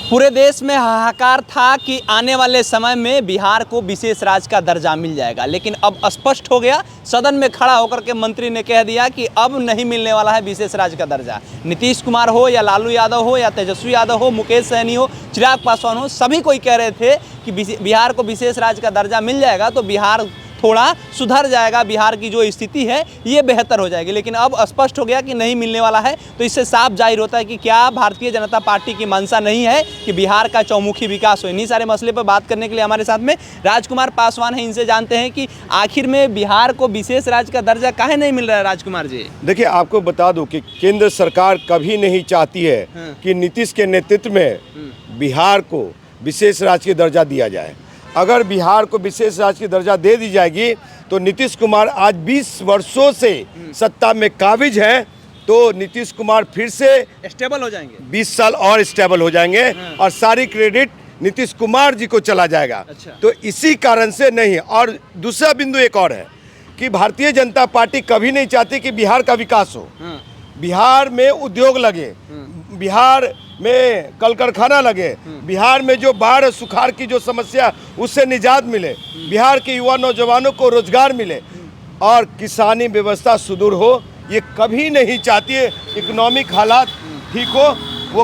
पूरे देश में हाहाकार था कि आने वाले समय में बिहार को विशेष राज्य का दर्जा मिल जाएगा, लेकिन अब स्पष्ट हो गया। सदन में खड़ा होकर के मंत्री ने कह दिया कि अब नहीं मिलने वाला है विशेष राज्य का दर्जा। नीतीश कुमार हो या लालू यादव हो या तेजस्वी यादव हो, मुकेश सहनी हो, चिराग पासवान हो, सभी कोई कह रहे थे कि बिहार को विशेष राज्य का दर्जा मिल जाएगा तो बिहार थोड़ा सुधर जाएगा, बिहार की जो स्थिति है ये बेहतर हो जाएगी। लेकिन अब स्पष्ट हो गया कि नहीं मिलने वाला है। तो इससे साफ जाहिर होता है कि क्या भारतीय जनता पार्टी की मंशा नहीं है कि बिहार का चौमुखी विकास हो। इन्हीं सारे मसले पर बात करने के लिए हमारे साथ में राजकुमार पासवान हैं। इनसे जानते हैं कि आखिर में बिहार को विशेष राज्य का दर्जा काहे नहीं मिल रहा है। राजकुमार जी, देखिए, आपको बता दूं कि केंद्र सरकार कभी नहीं चाहती है कि नीतीश के नेतृत्व में बिहार को विशेष राज्य की दर्जा दिया जाए। अगर बिहार को विशेष राज्य की दर्जा दे दी जाएगी तो नीतीश कुमार आज 20 वर्षों से सत्ता में काबिज हैं, तो नीतीश कुमार फिर से स्टेबल हो जाएंगे, 20 साल और स्टेबल हो जाएंगे और सारी क्रेडिट नीतीश कुमार जी को चला जाएगा। अच्छा। तो इसी कारण से नहीं। और दूसरा बिंदु एक और है कि भारतीय जनता पार्टी कभी नहीं चाहती कि बिहार का विकास हो, बिहार में उद्योग लगे, बिहार में कल कारखाना लगे, बिहार में जो बाढ़ सुखाड़ की जो समस्या उससे निजात मिले, बिहार के युवा नौजवानों को रोजगार मिले और किसानी व्यवस्था सुदृढ़ हो। ये कभी नहीं चाहती है इकोनॉमिक हालात ठीक हो, वो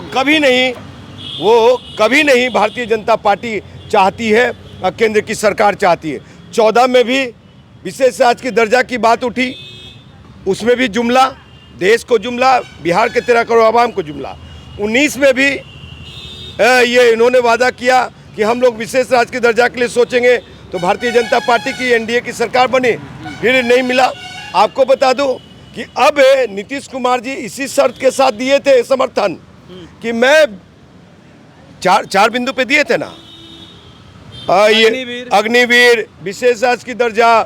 कभी नहीं भारतीय जनता पार्टी चाहती है और केंद्र की सरकार चाहती है। 14 में भी विशेष राज्य की दर्जा की बात उठी, उसमें भी जुमला, देश को जुमला, बिहार के 13 करोड़ आवाम को जुमला। 19 में भी ये इन्होंने वादा किया कि हम लोग विशेष राज्य के दर्जा के लिए सोचेंगे, तो भारतीय जनता पार्टी की एनडीए की सरकार बनी, फिर नहीं मिला। आपको बता दूं कि अब नीतीश कुमार जी इसी शर्त के साथ दिए थे समर्थन कि मैं चार बिंदु पे दिए थे ना, ये अग्निवीर, विशेष राज्य की दर्जा,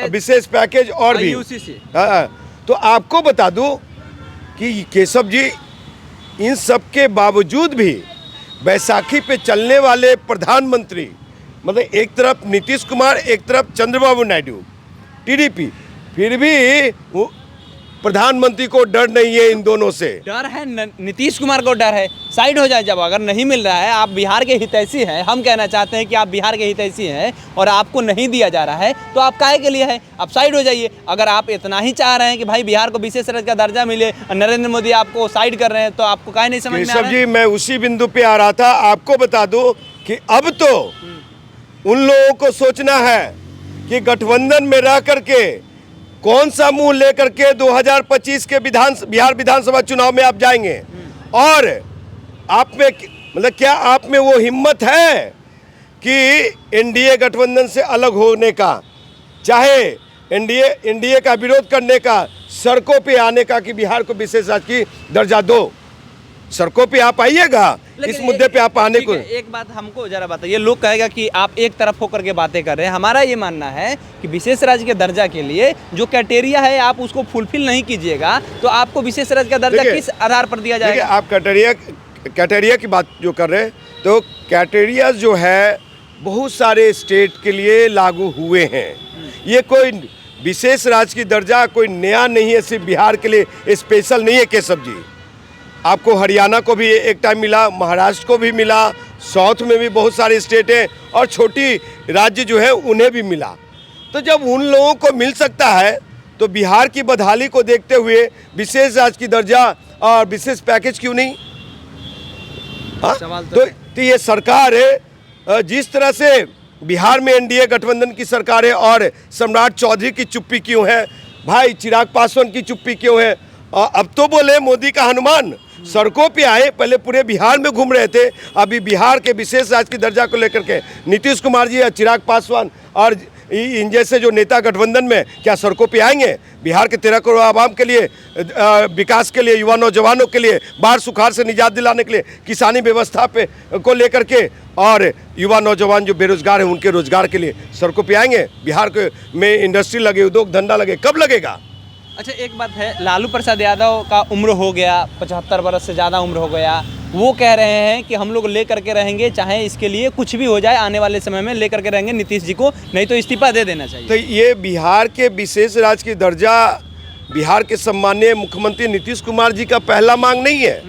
विशेष पैकेज और भी। तो आपको बता दूं कि केशव जी, इन सब के बावजूद भी बैसाखी पे चलने वाले प्रधानमंत्री, मतलब एक तरफ नीतीश कुमार, एक तरफ चंद्रबाबू नायडू टीडीपी, फिर भी प्रधानमंत्री को डर नहीं है। इन दोनों से डर है, नीतीश कुमार को डर है। साइड हो जाए जब अगर नहीं मिल रहा है। आप बिहार के हितैषी हैं, हम कहना चाहते हैं कि आप बिहार के हितैषी हैं और आपको नहीं दिया जा रहा है तो आप काहे के लिए है, आप साइड हो जाइए। अगर आप इतना ही चाह रहे हैं कि भाई बिहार को विशेष राज्य का दर्जा मिले और नरेंद्र मोदी आपको साइड कर रहे हैं तो आपको काहे नहीं समझ में आ रहा है? जी, मैं उसी बिंदु पे आ रहा था। आपको बता दूं कि अब तो उन लोगों को सोचना है कि गठबंधन में रह करके कौन सा मुंह लेकर के 2025 के बिहार विधानसभा चुनाव में आप जाएंगे। और आप में मतलब क्या आप में वो हिम्मत है कि एनडीए गठबंधन से अलग होने का, चाहे एनडीए का विरोध करने का, सड़कों पे आने का कि बिहार को विशेष राज्य की दर्जा दो? सड़कों पे आप आइएगा, इस मुद्दे पे आप आने को। एक बात हमको जरा बताइए, लोग कहेगा कि आप एक तरफ होकर के बातें कर रहे हैं। हमारा ये मानना है कि विशेष राज्य के दर्जा के लिए जो क्राइटेरिया है आप उसको फुलफिल नहीं कीजिएगा तो आपको विशेष राज्य का दर्जा किस आधार पर दिया जाएगा? आप क्राइटेरिया की बात जो कर रहे हैं, तो क्राइटेरिया जो है बहुत सारे स्टेट के लिए लागू हुए हैं। ये कोई विशेष राज्य की दर्जा कोई नया नहीं है, सिर्फ बिहार के लिए स्पेशल नहीं है केशव जी। आपको हरियाणा को भी एक टाइम मिला, महाराष्ट्र को भी मिला, साउथ में भी बहुत सारे स्टेट हैं और छोटी राज्य जो है उन्हें भी मिला। तो जब उन लोगों को मिल सकता है तो बिहार की बदहाली को देखते हुए विशेष राज्य की दर्जा और विशेष पैकेज क्यों नहीं? तो ये सरकार है, जिस तरह से बिहार में एनडीए गठबंधन की सरकार है और सम्राट चौधरी की चुप्पी क्यों है, भाई चिराग पासवान की चुप्पी क्यों है? अब तो बोले मोदी का हनुमान, सड़कों पे आए, पहले पूरे बिहार में घूम रहे थे, अभी बिहार के विशेष राज्य की दर्जा को लेकर के नीतीश कुमार जी या चिराग पासवान और इन जैसे जो नेता गठबंधन में क्या सड़कों पे आएंगे? बिहार के 13 करोड़ आवाम के लिए, विकास के लिए, युवा नौजवानों के लिए, बाढ़ सुखाड़ से निजात दिलाने के लिए, किसानी व्यवस्था पे को लेकर के और युवा नौजवान जो बेरोजगार हैं उनके रोजगार के लिए सड़कों पे आएंगे? बिहार के में इंडस्ट्री लगे, उद्योग धंधा लगे, कब लगेगा? अच्छा, एक बात है, लालू प्रसाद यादव का उम्र हो गया, 75 वर्ष से ज़्यादा उम्र हो गया। वो कह रहे हैं कि हम लोग ले करके रहेंगे, चाहे इसके लिए कुछ भी हो जाए, आने वाले समय में ले करके रहेंगे नीतीश जी को, नहीं तो इस्तीफा दे देना चाहिए। तो ये बिहार के विशेष राज्य की दर्जा बिहार के सम्माननीय मुख्यमंत्री नीतीश कुमार जी का पहला मांग नहीं है।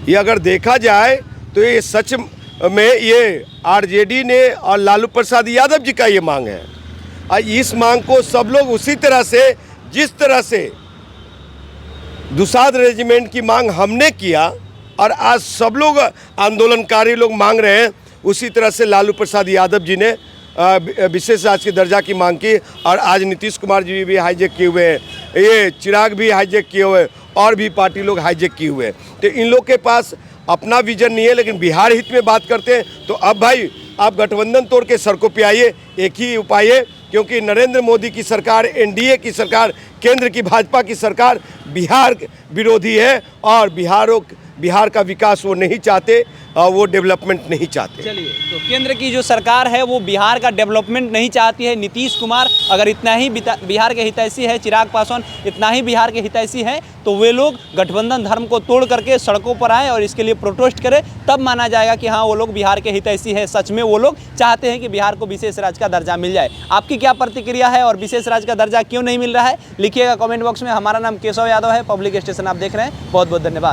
ये अगर देखा जाए तो ये सच में ये आरजेडी ने और लालू प्रसाद यादव जी का ये मांग है। और इस मांग को सब लोग उसी तरह से, जिस तरह से दुसाध रेजिमेंट की मांग हमने किया और आज सब लोग आंदोलनकारी लोग मांग रहे हैं, उसी तरह से लालू प्रसाद यादव जी ने विशेष राजकीय दर्जा की मांग की। और आज नीतीश कुमार जी भी हाईजैक किए हुए हैं, ये चिराग भी हाईजैक किए हुए हैं, और भी पार्टी लोग हाईजैक किए हुए हैं। तो इन लोग के पास अपना विजन नहीं है, लेकिन बिहार हित में बात करते हैं। तो अब भाई आप गठबंधन तोड़ के सड़कों पे आइए, एक ही उपाय है, क्योंकि नरेंद्र मोदी की सरकार, एनडीए की सरकार, केंद्र की भाजपा की सरकार बिहार विरोधी है और बिहार का विकास वो नहीं चाहते और वो डेवलपमेंट नहीं चाहते। चलिए, तो केंद्र की जो सरकार है वो बिहार का डेवलपमेंट नहीं चाहती है। नीतीश कुमार अगर इतना ही बिहार के हितैषी है, चिराग पासवान इतना ही बिहार के हितैषी है, तो वे लोग गठबंधन धर्म को तोड़ करके सड़कों पर आए और इसके लिए प्रोटेस्ट करें, तब माना जाएगा कि हाँ वो लोग बिहार के हितैषी है। सच में वो लोग चाहते हैं कि बिहार को विशेष राज्य का दर्जा मिल जाए। आपकी क्या प्रतिक्रिया है और विशेष राज्य का दर्जा क्यों नहीं मिल रहा है, लिखिएगा कमेंट बॉक्स में। हमारा नाम केशव यादव है, पब्लिक स्टेशन आप देख रहे हैं। बहुत बहुत धन्यवाद।